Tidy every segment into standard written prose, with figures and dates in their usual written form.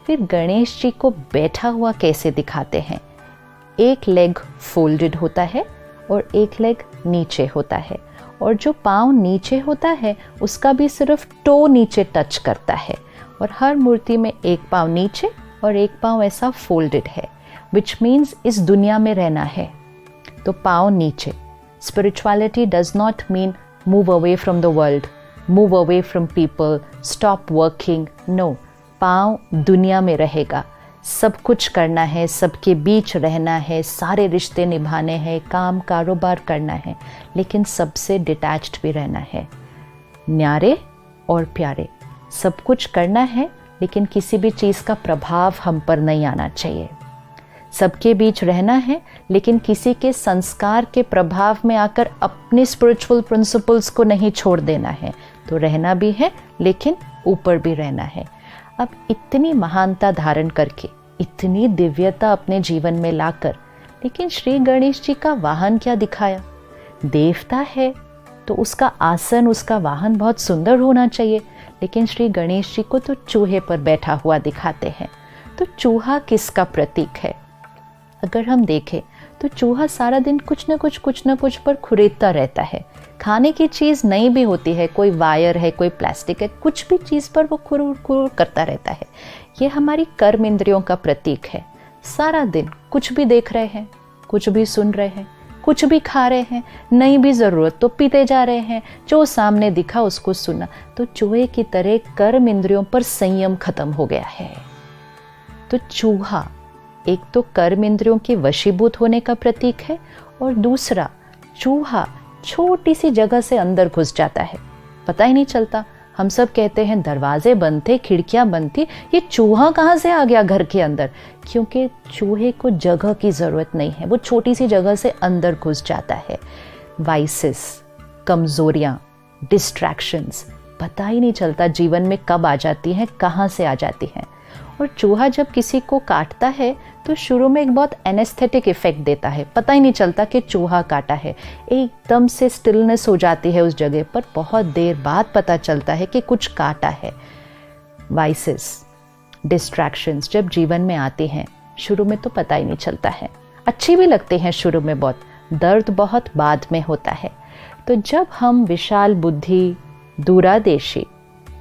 फिर गणेश जी को बैठा हुआ कैसे दिखाते हैं? एक लेग फोल्डेड होता है और एक लेग नीचे होता है, और जो पाँव नीचे होता है उसका भी सिर्फ टो नीचे टच करता है, और हर मूर्ति में एक पाँव नीचे और एक पाँव ऐसा फोल्डेड है, विच मीन्स इस दुनिया में रहना है। तो पाँव नीचे। Spirituality does not mean move away from the world, move away from people, stop working. No, पाँव दुनिया में रहेगा, सब कुछ करना है, सबके बीच रहना है, सारे रिश्ते निभाने हैं, काम कारोबार करना है, लेकिन सबसे डिटैच्ड भी रहना है। न्यारे और प्यारे, सब कुछ करना है, लेकिन किसी भी चीज़ का प्रभाव हम पर नहीं आना चाहिए। सबके बीच रहना है, लेकिन किसी के संस्कार के प्रभाव में आकर अपने स्पिरिचुअल प्रिंसिपल्स को नहीं छोड़ देना है। तो रहना भी है, लेकिन ऊपर भी रहना है। अब इतनी महानता धारण करके, इतनी दिव्यता अपने जीवन में लाकर, लेकिन श्री गणेश जी का वाहन क्या दिखाया? देवता है तो उसका आसन, उसका वाहन बहुत सुंदर होना चाहिए, लेकिन श्री गणेश जी को तो चूहे पर बैठा हुआ दिखाते हैं। तो चूहा किसका प्रतीक है? अगर हम देखें तो चूहा सारा दिन कुछ न कुछ पर खुरेदता रहता है। खाने की चीज़ नहीं भी होती है, कोई वायर है, कोई प्लास्टिक है, कुछ भी चीज़ पर वो खुर करता रहता है। ये हमारी कर्म इंद्रियों का प्रतीक है। सारा दिन कुछ भी देख रहे हैं, कुछ भी सुन रहे हैं, कुछ भी खा रहे हैं, नहीं भी ज़रूरत तो पीते जा रहे हैं, जो सामने दिखा उसको सुना। तो चूहे की तरह कर्म इंद्रियों पर संयम खत्म हो गया है। तो चूहा एक तो कर्म इंद्रियों के वशीभूत होने का प्रतीक है, और दूसरा चूहा छोटी सी जगह से अंदर घुस जाता है, पता ही नहीं चलता। हम सब कहते हैं दरवाजे बंद थे, खिड़कियां बंद थी, ये चूहा कहाँ से आ गया घर के अंदर? क्योंकि चूहे को जगह की ज़रूरत नहीं है, वो छोटी सी जगह से अंदर घुस जाता है। वाइसेस, कमज़ोरियाँ, डिस्ट्रैक्शंस, पता ही नहीं चलता जीवन में कब आ जाती हैं, कहाँ से आ जाती हैं। और चूहा जब किसी को काटता है तो शुरू में एक बहुत एनेस्थेटिक इफेक्ट देता है, पता ही नहीं चलता कि चूहा काटा है, एकदम से स्टिलनेस हो जाती है उस जगह पर, बहुत देर बाद पता चलता है कि कुछ काटा है। वाइसेस, डिस्ट्रैक्शंस जब जीवन में आती हैं, शुरू में तो पता ही नहीं चलता है, अच्छी भी लगती हैं शुरू में बहुत, दर्द बहुत बाद में होता है। तो जब हम विशाल बुद्धि, दूरादेशी,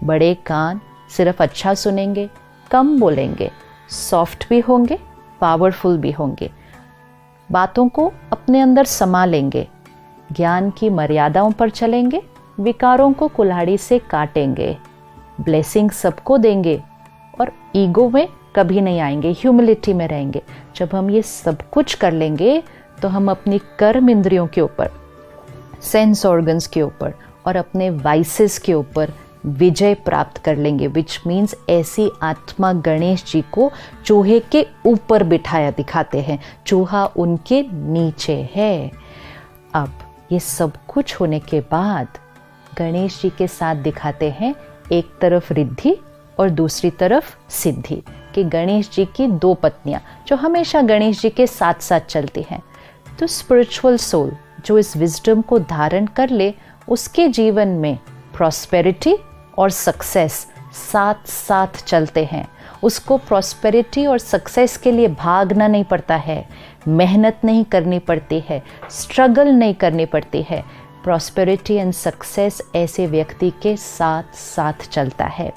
बड़े कान, सिर्फ अच्छा सुनेंगे, कम बोलेंगे, सॉफ्ट भी होंगे, पावरफुल भी होंगे, बातों को अपने अंदर समा लेंगे, ज्ञान की मर्यादाओं पर चलेंगे, विकारों को कुल्हाड़ी से काटेंगे, ब्लेसिंग सबको देंगे, और ईगो में कभी नहीं आएंगे, ह्यूमिलिटी में रहेंगे। जब हम ये सब कुछ कर लेंगे तो हम अपनी कर्म इंद्रियों के ऊपर, सेंस ऑर्गन्स के ऊपर और अपने वाइसेस के ऊपर विजय प्राप्त कर लेंगे, विच मीन्स ऐसी आत्मा गणेश जी को चूहे के ऊपर बिठाया दिखाते हैं, चूहा उनके नीचे है। अब ये सब कुछ होने के बाद गणेश जी के साथ दिखाते हैं एक तरफ रिद्धि और दूसरी तरफ सिद्धि, कि गणेश जी की दो पत्नियां जो हमेशा गणेश जी के साथ साथ चलती हैं। तो स्पिरिचुअल सोल जो इस विजडम को धारण कर ले, उसके जीवन में प्रॉस्पेरिटी और सक्सेस साथ साथ चलते हैं। उसको प्रॉस्पेरिटी और सक्सेस के लिए भागना नहीं पड़ता है, मेहनत नहीं करनी पड़ती है, स्ट्रगल नहीं करनी पड़ती है। प्रॉस्पेरिटी एंड सक्सेस ऐसे व्यक्ति के साथ साथ चलता है।